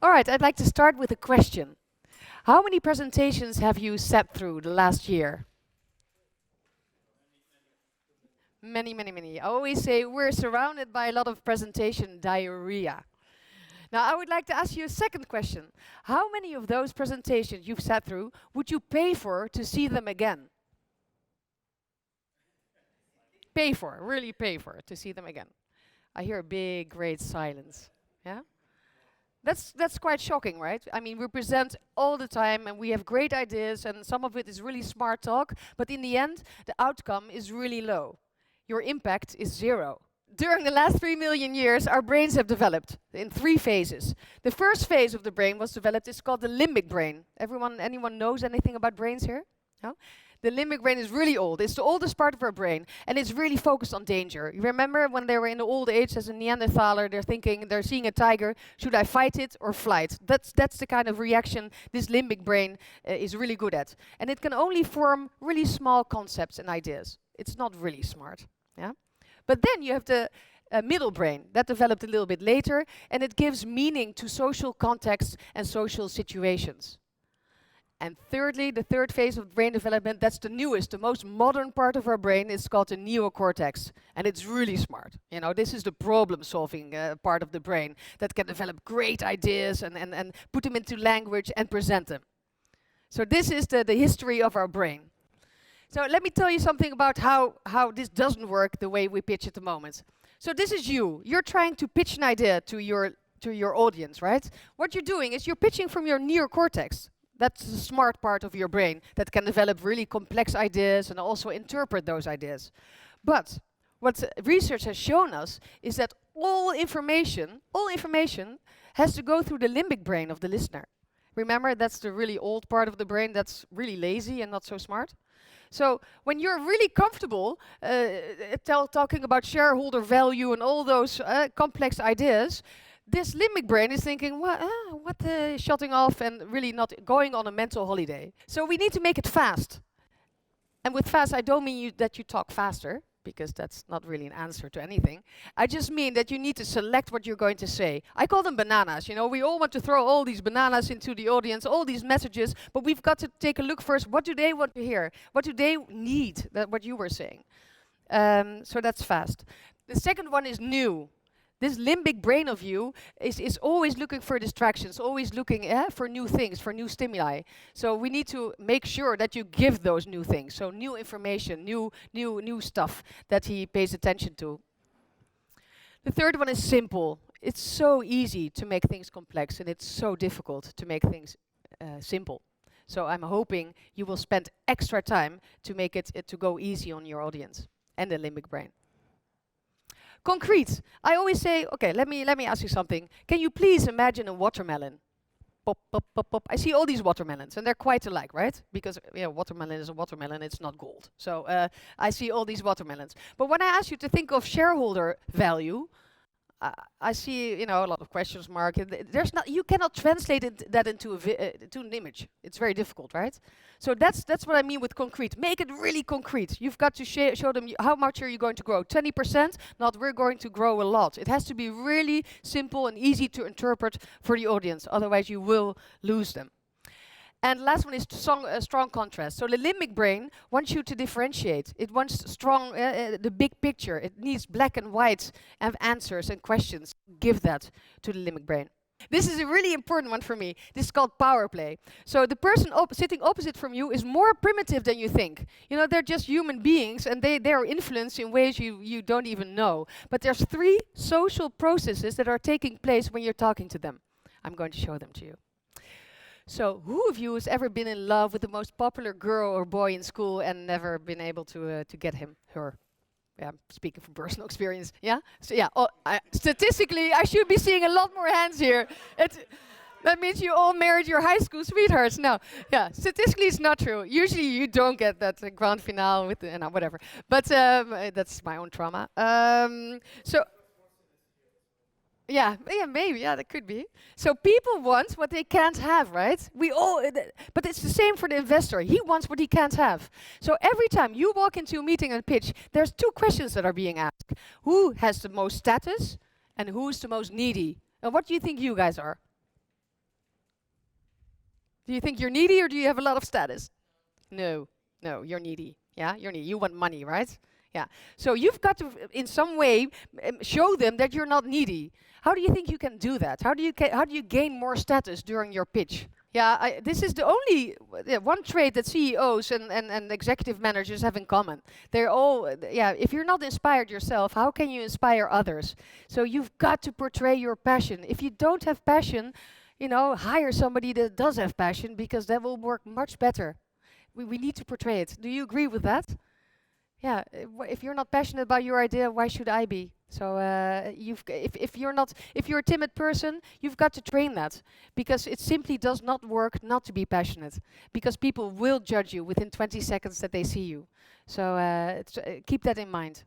All right, I'd like to start with a question. How many presentations have you sat through the last year? Many, many, many. I always say we're surrounded by a lot of presentation diarrhea. Now, I would like to ask you a second question. How many of those presentations you've sat through would you pay for to see them again? Pay for, really pay for to see them again. I hear a big, great silence. Yeah? That's quite shocking, right? I mean, we present all the time and we have great ideas and some of it is really smart talk, but in the end, the outcome is really low. Your impact is zero. During the last 3 million years, our brains have developed in 3 phases. The first phase of the brain was developed, it's called the limbic brain. Anyone knows anything about brains here? No? The limbic brain is really old. It's the oldest part of our brain, and it's really focused on danger. You remember when they were in the old age as a Neanderthaler, they're seeing a tiger, should I fight it or flight? That's the kind of reaction this limbic brain is really good at. And it can only form really small concepts and ideas. It's not really smart. Yeah? But then you have the middle brain. That developed a little bit later, and it gives meaning to social contexts and social situations. And thirdly, the third phase of brain development, that's the newest, the most modern part of our brain, is called the neocortex. And it's really smart. You know, this is the problem-solving part of the brain that can develop great ideas and put them into language and present them. So this is the history of our brain. So let me tell you something about how this doesn't work the way we pitch at the moment. So this is you. You're trying to pitch an idea to your audience, right? What you're doing is you're pitching from your neocortex. That's the smart part of your brain that can develop really complex ideas and also interpret those ideas. But what research has shown us is that all information has to go through the limbic brain of the listener. Remember, that's the really old part of the brain that's really lazy and not so smart. So when you're really comfortable talking about shareholder value and all those complex ideas, this limbic brain is thinking, what shutting off and really not going on a mental holiday. So we need to make it fast. And with fast, I don't mean that you talk faster, because that's not really an answer to anything. I just mean that you need to select what you're going to say. I call them bananas. You know, we all want to throw all these bananas into the audience, all these messages, but we've got to take a look first. What do they want to hear? What do they need? What you were saying. So that's fast. The second one is new. This limbic brain of you is always looking for distractions, always looking for new things, for new stimuli. So we need to make sure that you give those new things. So new information, new stuff that he pays attention to. The third one is simple. It's so easy to make things complex, and it's so difficult to make things simple. So I'm hoping you will spend extra time to make it to go easy on your audience and the limbic brain. Concrete. I always say, okay, let me ask you something. Can you please imagine a watermelon? Pop, pop, pop, pop. I see all these watermelons, and they're quite alike, right? Because watermelon is a watermelon, it's not gold. So I see all these watermelons. But when I ask you to think of shareholder value, I see, a lot of questions mark. You cannot translate that into an image. It's very difficult, right? So that's what I mean with concrete. Make it really concrete. You've got to show them how much are you going to grow. 20%? Not we're going to grow a lot. It has to be really simple and easy to interpret for the audience. Otherwise, you will lose them. And the last one is strong contrast. So the limbic brain wants you to differentiate. It wants strong, the big picture. It needs black and white answers and questions. Give that to the limbic brain. This is a really important one for me. This is called power play. So the person sitting opposite from you is more primitive than you think. They're just human beings, and they are influenced in ways you don't even know. But there's 3 social processes that are taking place when you're talking to them. I'm going to show them to you. So who of you has ever been in love with the most popular girl or boy in school and never been able to get him, her? Yeah, I'm speaking from personal experience. Yeah? So yeah, statistically, I should be seeing a lot more hands here. That means you all married your high school sweethearts. No, yeah, statistically it's not true. Usually you don't get that grand finale with whatever. But that's my own trauma. Yeah, maybe, that could be. So people want what they can't have, right? But it's the same for the investor. He wants what he can't have. So every time you walk into a meeting and pitch, there's 2 questions that are being asked. Who has the most status and who's the most needy? And what do you think you guys are? Do you think you're needy or do you have a lot of status? No, no, you're needy. Yeah, you're needy. You want money, right? Yeah. So you've got to, in some way, show them that you're not needy. How do you think you can do that? How do you gain more status during your pitch? Yeah, this is the only one trait that CEOs and executive managers have in common. They're all, yeah, if you're not inspired yourself, how can you inspire others? So you've got to portray your passion. If you don't have passion, hire somebody that does have passion because that will work much better. We need to portray it. Do you agree with that? Yeah, if you're not passionate about your idea, why should I be? So if you're a timid person, you've got to train that because it simply does not work not to be passionate because people will judge you within 20 seconds that they see you. So keep that in mind.